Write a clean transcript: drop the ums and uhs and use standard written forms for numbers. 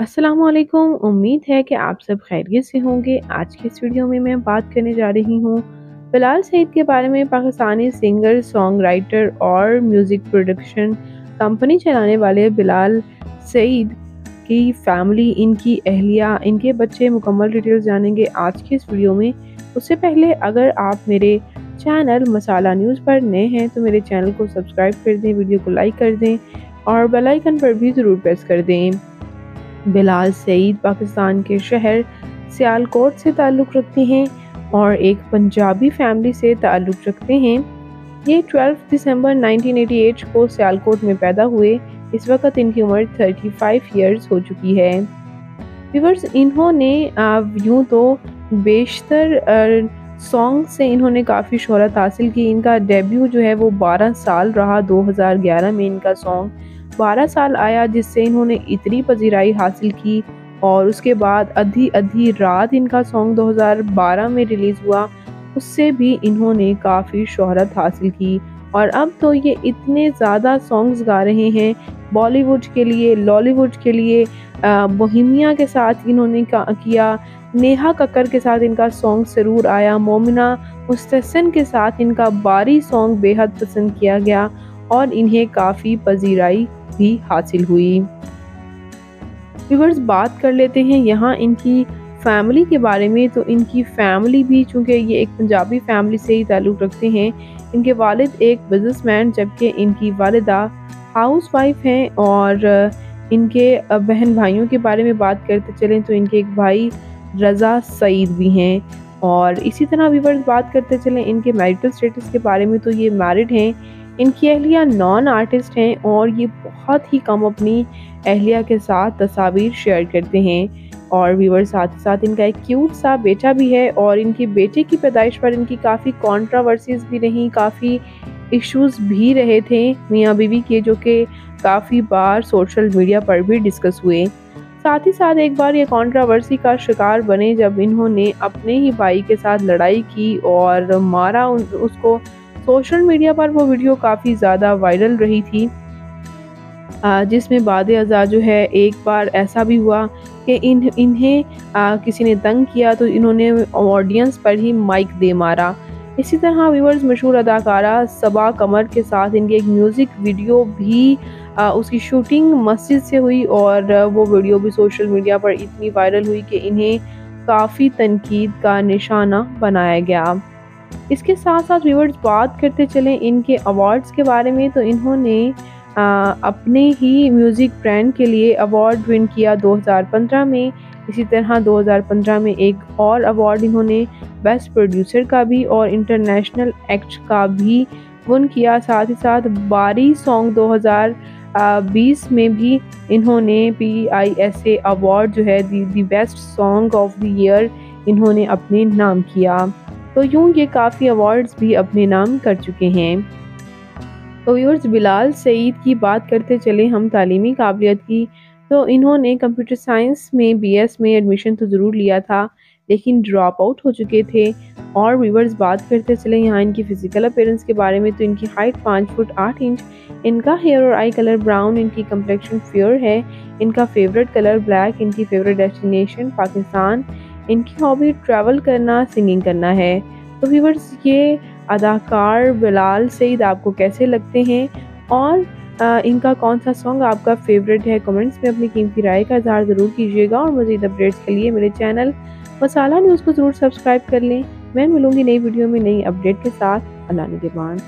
अस्सलामुअलैकुम। उम्मीद है कि आप सब खैरियत से होंगे। आज की इस वीडियो में मैं बात करने जा रही हूँ बिलाल सईद के बारे में। पाकिस्तानी सिंगर, सॉन्ग राइटर और म्यूज़िक प्रोडक्शन कंपनी चलाने वाले बिलाल सईद की फैमिली, इनकी अहलिया, इनके बच्चे, मुकम्मल डिटेल्स जानेंगे आज की इस वीडियो में। उससे पहले अगर आप मेरे चैनल मसाला न्यूज़ पर नए हैं तो मेरे चैनल को सब्सक्राइब कर दें, वीडियो को लाइक कर दें और बेल आइकन पर भी ज़रूर प्रेस कर दें। बिलाल सईद पाकिस्तान के शहर सियालकोट से ताल्लुक़ रखते हैं और एक पंजाबी फैमिली से ताल्लुक़ रखते हैं। ये 12 दिसंबर 1988 को सियालकोट में पैदा हुए। इस वक्त इनकी उम्र 35 ईयर्स हो चुकी है। व्यूअर्स, इन्होंने यूँ तो बेशतर सॉन्ग से इन्होंने काफ़ी शोहरत हासिल की। इनका डेब्यू जो है वो 12 साल रहा। 2011 में इनका सॉन्ग 12 साल आया, जिससे इन्होंने इतनी पजीराई हासिल की। और उसके बाद अधी अधी रात इनका सॉन्ग 2012 में रिलीज़ हुआ, उससे भी इन्होंने काफ़ी शोहरत हासिल की। और अब तो ये इतने ज़्यादा सॉन्ग्स गा रहे हैं बॉलीवुड के लिए, लॉलीवुड के लिए। बोहेमिया के साथ इन्होंने किया, नेहा कक्कर के साथ इनका सॉन्ग सरूर आया, मोमिना मुस्तहसन के साथ इनका बारी सॉन्ग बेहद पसंद किया गया और इन्हें काफ़ी पजीराई भी हासिल हुई। व्यूअर्स, बात कर लेते हैं यहाँ इनकी फैमिली के बारे में। तो इनकी फैमिली भी, चूँकि ये एक पंजाबी फैमिली से ही ताल्लुक़ रखते हैं, इनके वालिद एक बिज़नेसमैन जबकि इनकी वालिदा हाउसवाइफ हैं। और इनके बहन भाइयों के बारे में बात करते चलें तो इनके एक भाई रज़ा सईद भी हैं। और इसी तरह व्यूअर्स, बात करते चलें इनके मैरिटल स्टेटस के बारे में तो ये मैरिड हैं। इनकी अहलिया नॉन आर्टिस्ट हैं और ये बहुत ही कम अपनी अहलिया के साथ तस्वीर शेयर करते हैं। और व्यूअर्स, साथ ही साथ इनका एक क्यूट सा बेटा भी है। और इनकी बेटे की पैदाइश पर इनकी काफ़ी कंट्रोवर्सीज भी रहीं, काफ़ी इश्यूज़ भी रहे थे मियाँ बीवी के, जो कि काफ़ी बार सोशल मीडिया पर भी डिस्कस हुए। साथ ही साथ एक बार ये कंट्रोवर्सी का शिकार बने जब इन्होंने अपने ही भाई के साथ लड़ाई की और मारा उसको। सोशल मीडिया पर वो वीडियो काफ़ी ज़्यादा वायरल रही थी, जिसमें बाद-ए-अज़ा जो है, एक बार ऐसा भी हुआ कि इन्हें किसी ने तंग किया तो इन्होंने ऑडियंस पर ही माइक दे मारा। इसी तरह व्यूअर्स, मशहूर अदाकारा सबा कमर के साथ इनकी एक म्यूज़िक वीडियो भी, उसकी शूटिंग मस्जिद से हुई और वो वीडियो भी सोशल मीडिया पर इतनी वायरल हुई कि इन्हें काफ़ी तनकीद का निशाना बनाया गया। इसके साथ साथ व्यूअर्स, बात करते चलें इनके अवार्ड्स के बारे में तो इन्होंने अपने ही म्यूज़िक ब्रांड के लिए अवार्ड विन किया 2015 में। इसी तरह 2015 में एक और अवार्ड इन्होंने बेस्ट प्रोड्यूसर का भी और इंटरनेशनल एक्ट का भी विन किया। साथ ही साथ बारी सॉन्ग 2020 में भी इन्होंने PISA अवार्ड जो है the best song of the year इन्होंने अपने नाम किया। तो यूँ ये काफ़ी अवार्ड्स भी अपने नाम कर चुके हैं। तो व्यूअर्स, बिलाल सईद की बात करते चले हम तालीमी काबिलियत की, तो इन्होंने कंप्यूटर साइंस में BS में एडमिशन तो ज़रूर लिया था, लेकिन ड्रॉप आउट हो चुके थे। और व्यूअर्स, बात करते चले यहाँ इनकी फ़िज़िकल अपीयरेंस के बारे में तो इनकी हाइट 5 फुट 8 इंच, इनका हेयर और आई कलर ब्राउन, इनकी कम्प्लेक्शन फेयर है, इनका फेवरेट कलर ब्लैक, इनकी फेवरेट डेस्टिनेशन पाकिस्तान, इनकी हॉबी ट्रैवल करना, सिंगिंग करना है। तो व्यूअर्स, ये अदाकार बिलाल सईद आपको कैसे लगते हैं और इनका कौन सा सॉन्ग आपका फेवरेट है? कमेंट्स में अपनी कीमती राय का इज़हार ज़रूर कीजिएगा और मज़ीद अपडेट्स के लिए मेरे चैनल मसाला न्यूज़ को ज़रूर सब्सक्राइब कर लें। मैं मिलूँगी नई वीडियो में नई अपडेट के साथ। अल्लाह निगहबान।